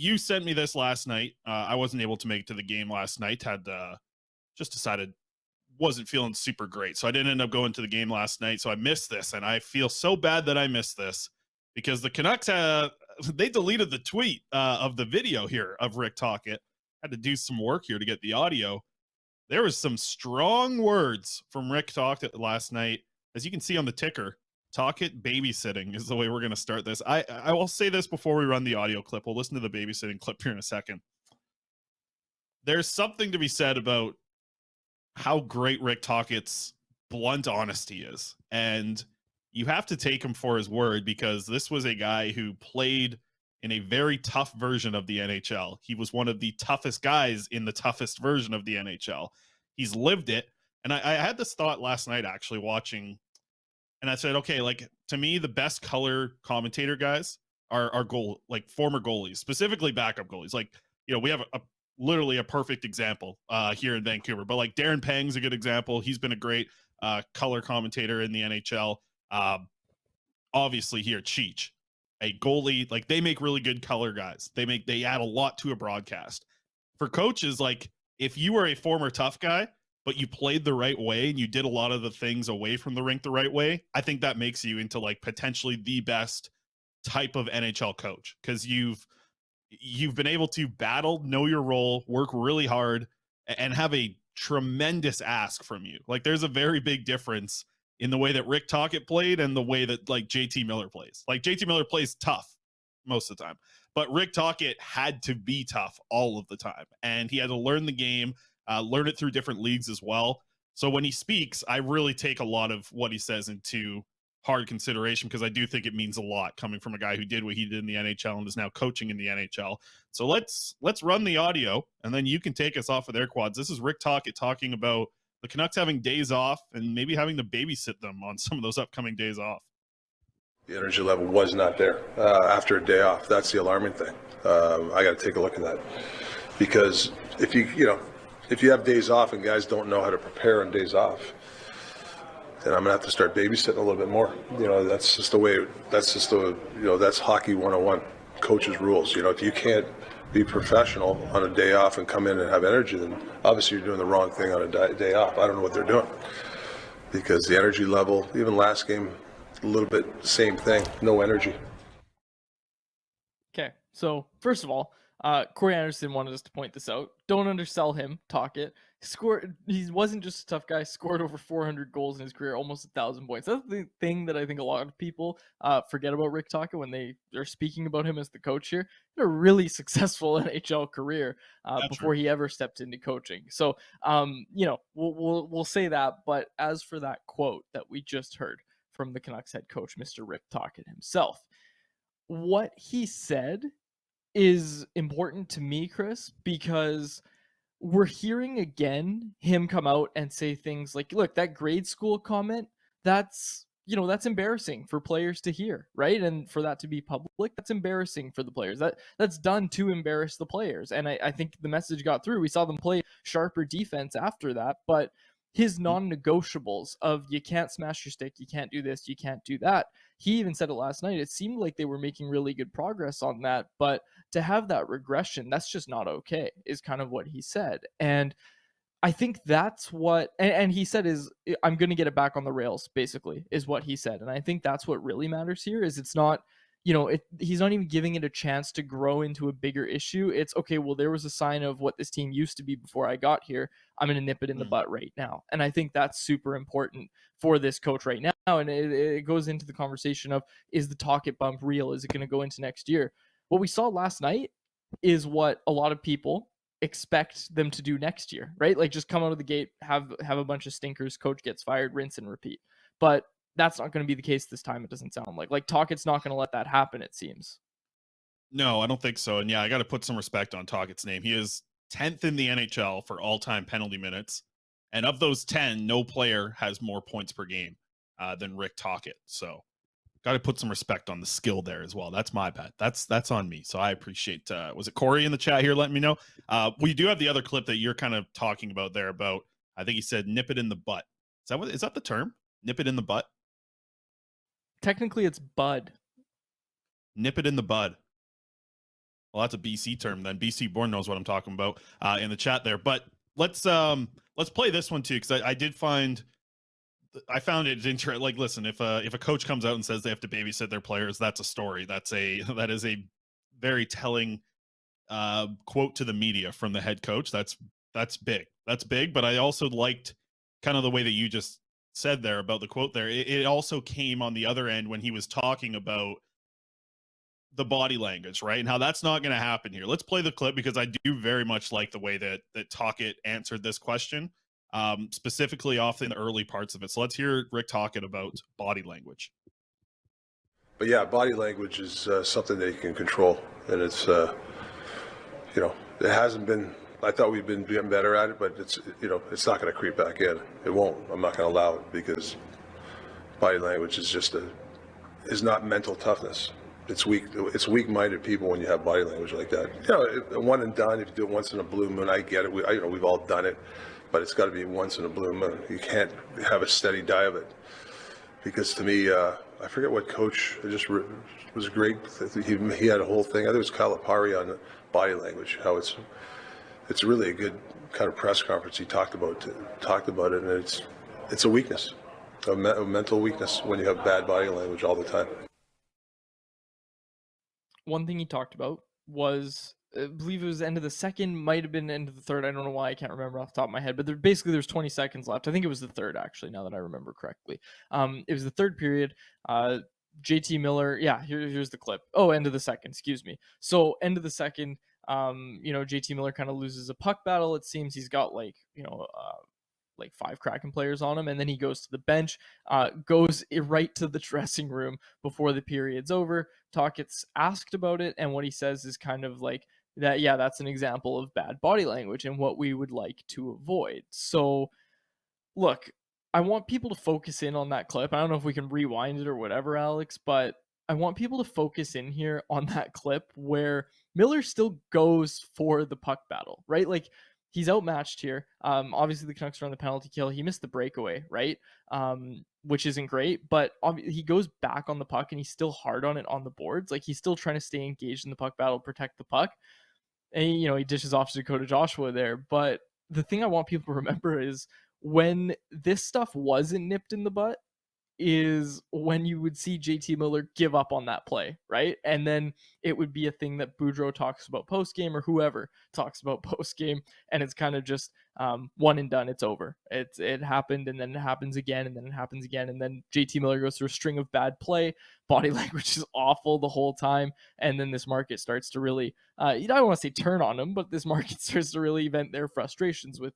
you sent me this last night. I wasn't able to make it to the game last night. Had just decided wasn't feeling super great, so I didn't end up going to the game last night. So I missed this, and I feel so bad that I missed this because the Canucks they deleted the tweet of the video here of Rick Tocchet. Had to do some work here to get the audio. There was some strong words from Rick Tocchet last night, as you can see on the ticker. Tocchet babysitting is the way we're going to start this. I will say this before we run the audio clip. We'll listen to the babysitting clip here in a second. There's something to be said about how great Rick Tocchet's blunt honesty is. And you have to take him for his word, because this was a guy who played in a very tough version of the NHL. He was one of the toughest guys in the toughest version of the NHL. He's lived it. And I had this thought last night, actually, watching. And I said, okay, like, to me, the best color commentator guys are former goalies, specifically backup goalies. Like, we have literally a perfect example here in Vancouver, but like Darren Pang's a good example. He's been a great color commentator in the NHL. Obviously here, Cheech, a goalie, like, they make really good color guys. They add a lot to a broadcast. For coaches, like, if you were a former tough guy, but you played the right way and you did a lot of the things away from the rink the right way, I think that makes you into like potentially the best type of NHL coach, because you've been able to battle, know your role, work really hard, and have a tremendous ask from you. Like, there's a very big difference in the way that Rick Tocchet played and the way that like JT Miller plays. Like, JT Miller plays tough most of the time, but Rick Tocchet had to be tough all of the time, and he had to learn the game, learn it through different leagues as well. So when he speaks, I really take a lot of what he says into hard consideration, because I do think it means a lot coming from a guy who did what he did in the NHL and is now coaching in the NHL. So let's run the audio, and then you can take us off of their quads. This is Rick Tocchet talking about the Canucks having days off and maybe having to babysit them on some of those upcoming days off. The energy level was not there after a day off. That's the alarming thing. I got to take a look at that, because if you have days off and guys don't know how to prepare on days off, then I'm gonna have to start babysitting a little bit more. That's just the way. That's hockey 101, coaches' rules. If you can't be professional on a day off and come in and have energy, then obviously you're doing the wrong thing on a day off. I don't know what they're doing, because the energy level, even last game, a little bit same thing. No energy. Okay, so first of all, Corey Anderson wanted us to point this out. Don't undersell him, Tocchet. He wasn't just a tough guy, scored over 400 goals in his career, almost 1,000 points. That's the thing that I think a lot of people forget about Rick Tocchet when they are speaking about him as the coach here. He had a really successful NHL career before he ever stepped into coaching. So, we'll say that. But as for that quote that we just heard from the Canucks head coach, Mr. Rick Tocchet himself, what he said is important to me, Chris, because we're hearing again him come out and say things like, look, that grade school comment, that's embarrassing for players to hear, right? And for that to be public, that's embarrassing for the players. That's done to embarrass the players. And I think the message got through. We saw them play sharper defense after that, but his non-negotiables of you can't smash your stick, you can't do this, you can't do that. He even said it last night. It seemed like they were making really good progress on that, but to have that regression, that's just not okay, is kind of what he said. And I think that's what, and he said is, I'm going to get it back on the rails, basically, is what he said. And I think that's what really matters here, is it's not, he's not even giving it a chance to grow into a bigger issue. It's, okay, well, there was a sign of what this team used to be before I got here. I'm going to nip it in the butt right now. And I think that's super important for this coach right now. And it goes into the conversation of, is the Tocchet bump real? Is it going to go into next year? What we saw last night is what a lot of people expect them to do next year, right? Like, just come out of the gate, have a bunch of stinkers, coach gets fired, rinse and repeat. But that's not going to be the case this time. It doesn't sound like Tocchet's not going to let that happen, it seems. No, I don't think so. And yeah, I got to put some respect on Tocchet's name. He is 10th in the NHL for all-time penalty minutes. And of those 10, no player has more points per game than Rick Tocchet. So got to put some respect on the skill there as well. That's my bad. That's on me. So I appreciate, was it Corey in the chat here letting me know? We do have the other clip that you're kind of talking about there about, I think he said, nip it in the butt. Is that the term? Nip it in the butt? Technically it's bud. Nip it in the bud. Well, that's a BC term then. BC born knows what I'm talking about in the chat there. But let's play this one too, because I found it interesting. Like, listen, if a coach comes out and says they have to babysit their players, that's a story. That is a very telling quote to the media from the head coach. That's big. That's big. But I also liked kind of the way that you just said there about the quote there. It also came on the other end when he was talking about the body language, right? And how that's not going to happen here. Let's play the clip because I do very much like the way that Tocchet answered this question, specifically off in the early parts of it. So let's hear Rick Tocchet about body language. But yeah, body language is something that you can control, and it's it hasn't been. I thought we've been getting better at it, but it's not going to creep back in. It won't. I'm not going to allow it because body language is is not mental toughness. It's weak-minded people when you have body language like that. One and done. If you do it once in a blue moon, I get it. We've all done it, but it's got to be once in a blue moon. You can't have a steady diet of it, because to me, I forget what coach. It just was great. He had a whole thing. I think it was Calipari on body language. How it's really a good kind of press conference. He talked about it, and it's a weakness, a mental weakness when you have bad body language all the time. One thing he talked about was, I believe it was end of the second, might have been end of the third. I don't know why, I can't remember off the top of my head, but there's 20 seconds left. I think it was the third, actually, now that I remember correctly. It was the third period. JT Miller, yeah, here's the clip. Oh, end of the second, excuse me. So end of the second, JT Miller kind of loses a puck battle. It seems he's got like 5 Kraken players on him, and then he goes to the bench, goes right to the dressing room before the period's over. Tocchet's asked about it, and what he says is kind of like that, yeah, that's an example of bad body language and what we would like to avoid. So, look, I want people to focus in on that clip. I don't know if we can rewind it or whatever, Alex, but I want people to focus in here on that clip where Miller still goes for the puck battle, right? Like, he's outmatched here. Obviously, the Canucks are on the penalty kill. He missed the breakaway, right? Which isn't great, but he goes back on the puck and he's still hard on it on the boards. Like, he's still trying to stay engaged in the puck battle, protect the puck. And, he dishes off to Dakota Joshua there. But the thing I want people to remember is when this stuff wasn't nipped in the butt, is when you would see JT Miller give up on that play, right? And then it would be a thing that Boudreau talks about post game, or whoever talks about post game, and it's kind of just one and done. It's over. It happened, and then it happens again, and then it happens again, and then JT Miller goes through a string of bad play. Body language is awful the whole time, and then this market starts to really, I don't want to say turn on him, but this market starts to really vent their frustrations with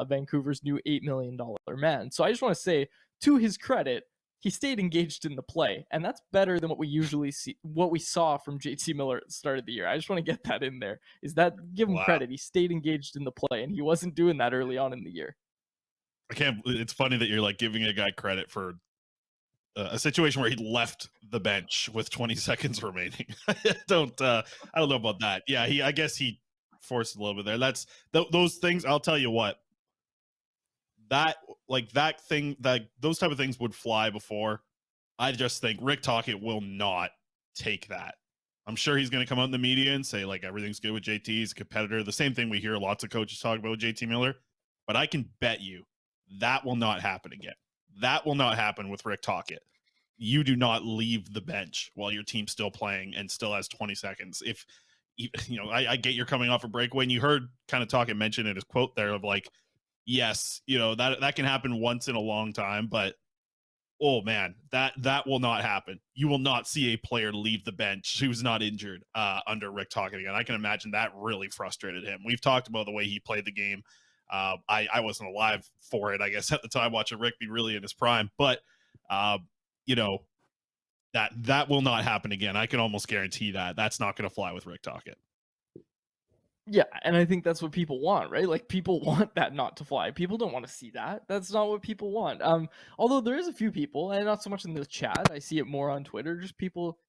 Vancouver's new $8 million man. So I just want to say, to his credit, he stayed engaged in the play, and that's better than what we saw from JT Miller at the start of the year. I just want to get that in there. Is that give him Wow. credit? He stayed engaged in the play, and he wasn't doing that early on in the year. It's funny that you're like giving a guy credit for a situation where he left the bench with 20 seconds remaining. I don't know about that. Yeah, I guess he forced a little bit there. That's those things. I'll tell you what. Those type of things would fly before. I just think Rick Tocchet will not take that. I'm sure he's going to come out in the media and say like everything's good with JT. He's a competitor. The same thing we hear lots of coaches talk about with JT Miller. But I can bet you that will not happen again. That will not happen with Rick Tocchet. You do not leave the bench while your team's still playing and still has 20 seconds. If I get you're coming off a breakaway, and you heard kind of Tocchet mention in his quote there of like, yes, that can happen once in a long time, but oh man, that will not happen. You will not see a player leave the bench who's not injured under Rick Tocchet again. I can imagine that really frustrated him. We've talked about the way he played the game. I wasn't alive for it, I guess, at the time, watching Rick be really in his prime, but that will not happen again. I can almost guarantee that. That's not going to fly with Rick Tocchet. Yeah, and I think that's what people want, right? Like, people want that not to fly. People don't want to see that. That's not what people want. Although there is a few people, and not so much in the chat, I see it more on Twitter, just people,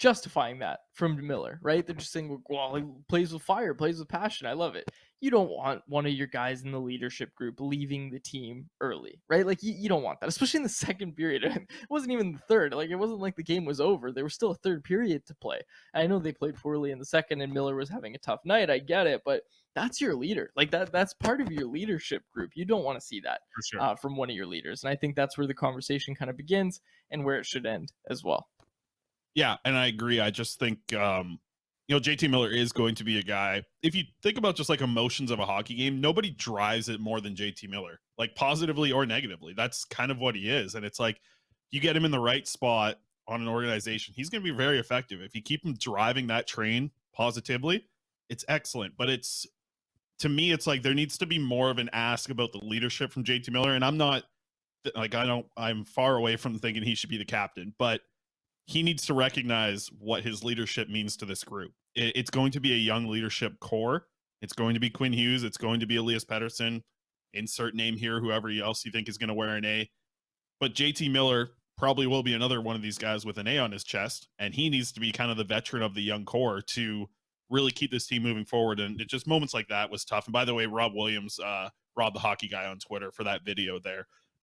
justifying that from Miller, right? They're just saying, well, he plays with fire, plays with passion. I love it. You don't want one of your guys in the leadership group leaving the team early, right? Like you don't want that, especially in the second period. It wasn't even the third. Like it wasn't like the game was over. There was still a third period to play. I know they played poorly in the second and Miller was having a tough night. I get it, but that's your leader. Like that's part of your leadership group. You don't want to see that For sure. from one of your leaders. And I think that's where the conversation kind of begins and where it should end as well. Yeah, and I agree. I just think JT Miller is going to be a guy. If you think about just like emotions of a hockey game, nobody drives it more than JT Miller, like positively or negatively. That's kind of what he is. And it's like you get him in the right spot on an organization, he's going to be very effective. If you keep him driving that train positively, it's excellent. But it's, to me, it's like there needs to be more of an ask about the leadership from JT Miller. And I'm not like, I'm far away from thinking he should be the captain, but he needs to recognize what his leadership means to this group. It's going to be a young leadership core. It's going to be Quinn Hughes. It's going to be Elias Pettersson. Insert name here, whoever else you think is going to wear an A. But JT Miller probably will be another one of these guys with an A on his chest, and he needs to be kind of the veteran of the young core to really keep this team moving forward. And it just moments like that was tough. And by the way, Rob Williams, Rob the Hockey Guy on Twitter, for that video there,